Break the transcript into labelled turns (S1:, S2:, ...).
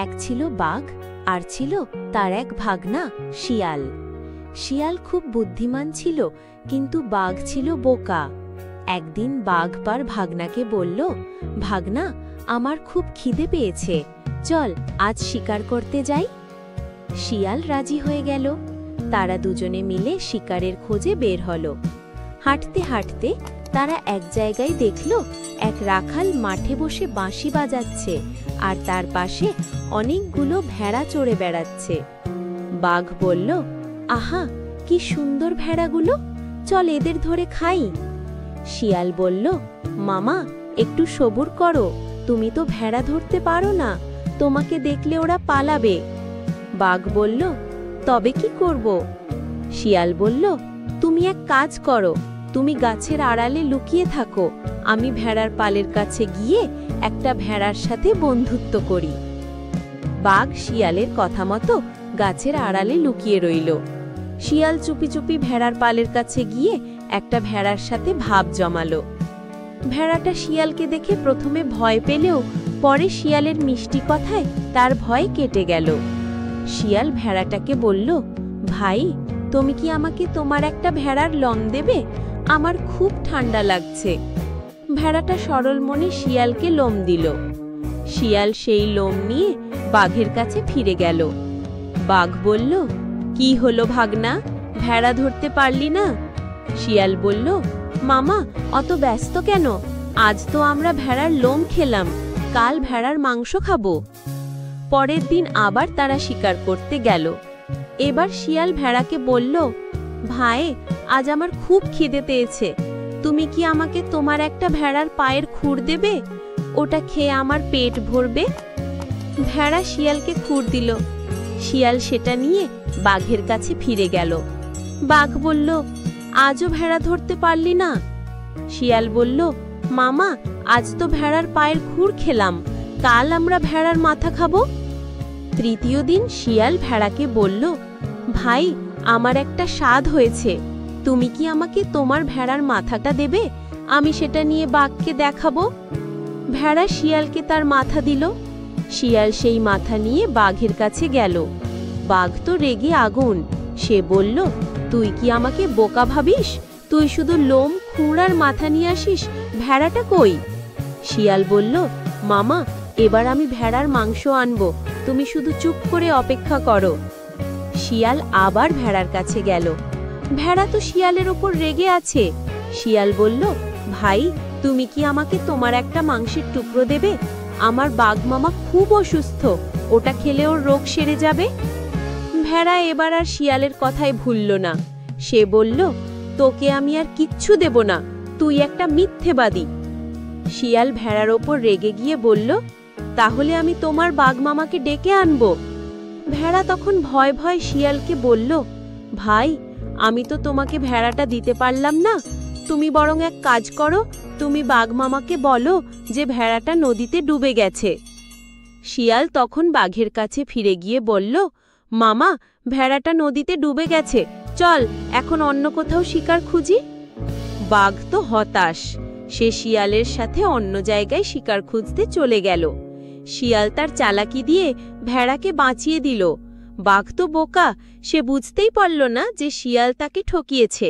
S1: এক ছিল বাঘ আর ছিল তার এক ভাগনা শিয়াল। শিয়াল খুব বুদ্ধিমান ছিল, কিন্তু বাঘ ছিল বোকা। একদিন বাঘ তার ভাগনাকে বলল, ভাগনা, আমার খুব খিদে পেয়েছে, চল আজ শিকার করতে যাই। শিয়াল রাজি হয়ে গেল। তারা দুজনে মিলে শিকারের খোঁজে বের হলো। হাঁটতে হাঁটতে তারা এক জায়গায় দেখল এক রাখাল মাঠে বসে বাঁশি বাজাচ্ছে, আর তার পাশে অনেকগুলো ভেড়া চড়ে বেড়াচ্ছে। বাঘ বলল, আহা, কি সুন্দর ভেড়াগুলো, চল এদের ধরে খাই। শিয়াল বলল, মামা, একটু সবুর করো, তুমি তো ভেড়া ধরতে পারো না, তোমাকে দেখলে ওরা পালাবে। বাঘ বলল, তবে কি করব? শিয়াল বলল, তুমি এক কাজ করো, তুমি গাছের আড়ালে লুকিয়ে থাকো, আমি ভেড়ার পালের কাছে গিয়ে একটা ভেড়ার সাথে বন্ধুত্ব করি। বাঘ শিয়ালের কথা মতো গাছের আড়ালে লুকিয়ে রইল। শিয়াল চুপি চুপি ভেড়ার পালের কাছে গিয়ে একটা ভেড়ার সাথে ভাব জমালো। ভেড়াটা শিয়ালকে দেখে প্রথমে ভয় পেলেও পরে শিয়ালের মিষ্টি কথায় তার ভয় কেটে গেল। শিয়াল ভেড়াটাকে বলল, ভাই, তুমি কি আমাকে তোমার একটা ভেড়ার লোম দেবে? আমার খুব ঠান্ডা লাগছে। ভেড়াটা সরল মনে শিয়ালকে লোম দিল। শিয়াল সেই লোম নিয়ে বাঘের কাছে ফিরে গেল। বাঘ বলল, কি হলো ভাগনা, ভেড়া ধরতে পারলি না? শিয়াল বলল, মামা, অত ব্যস্ত কেন? আজ তো আমরা ভেড়ার লোম খেলাম, কাল ভেড়ার মাংস খাবো। পরের দিন আবার তারা শিকার করতে গেল। এবার শিয়াল ভেড়াকে বলল, ভাই, আজ আমার খুব খিদে পেয়েছে, তুমি কি আমাকে তোমার একটা ভেড়ার পায়ের খুর দেবে? ওটা খেয়ে আমার পেট ভরবে। ভেড়া শিয়ালকে খুর দিল। শিয়াল সেটা নিয়ে বাঘের কাছে ফিরে গেল। বাঘ বলল, আজও ভেড়া ধরতে পারলি না? শিয়াল বলল, মামা, আজ তো ভেড়ার পায়ের খুর খেলাম, কাল আমরা ভেড়ার মাথা খাবো। তৃতীয় দিন শিয়াল ভেড়াকে বলল, ভাই, আমার একটা স্বাদ হয়েছে, তুমি কি আমাকে তোমার ভেড়ার মাথাটা দেবে? আমি সেটা নিয়ে বাঘকে দেখাবো। ভেড়া শিয়ালকে তার মাথা দিল। শিয়াল সেই মাথা নিয়ে বাঘের কাছে গেল। বাঘ তো রেগে আগুন। সে বলল, তুই কি আমাকে বোকা ভাবিস? তুই শুধু লোম, খুর আর মাথা নিয়ে আসিস, ভেড়াটা কই? শিয়াল বলল, মামা, এবার আমি ভেড়ার মাংস আনবো, তুমি শুধু চুপ করে অপেক্ষা করো। শিয়াল আবার ভেড়ার কাছে গেল। ভেড়া তো শিয়ালের উপর রেগে আছে। শিয়াল বলল, ভাই, তুমি কি আমাকে তোমার একটা মাংসের টুকরো দেবে? আমার বাঘ মামা খুব অসুস্থ, ওটা খেলে ওর রোগ সেরে যাবে। ভেড়া এবার আর শিয়ালের কথাই ভুলল না। সে বলল, তোকে আমি আর কিচ্ছু দেব না, তুই একটা মিথ্যেবাদী। শিয়াল ভেড়ার ওপর রেগে গিয়ে বলল, তাহলে আমি তোমার বাঘ মামাকে ডেকে আনবো। ভেড়া তখন ভয় ভয় শিয়ালকে বলল, ভাই, আমি তো তোমাকে ভেড়াটা দিতে পারলাম না, তুমি বরং এক কাজ করো, তুমি বাঘ মামাকে বলো যে ভেড়াটা নদীতে ডুবে গেছে। শিয়াল তখন বাঘের কাছে ফিরে গিয়ে বলল, মামা, ভেড়াটা নদীতে ডুবে গেছে, চল এখন অন্য কোথাও শিকার খুঁজি। বাঘ তো হতাশ। সে শিয়ালের সাথে অন্য জায়গায় শিকার খুঁজতে চলে গেল। শিয়াল তার চালাকি দিয়ে ভেড়াকে বাঁচিয়ে দিল। বাঘ তো বোকা, সে বুঝতেই পারল না যে শিয়াল তাকে ঠকিয়েছে।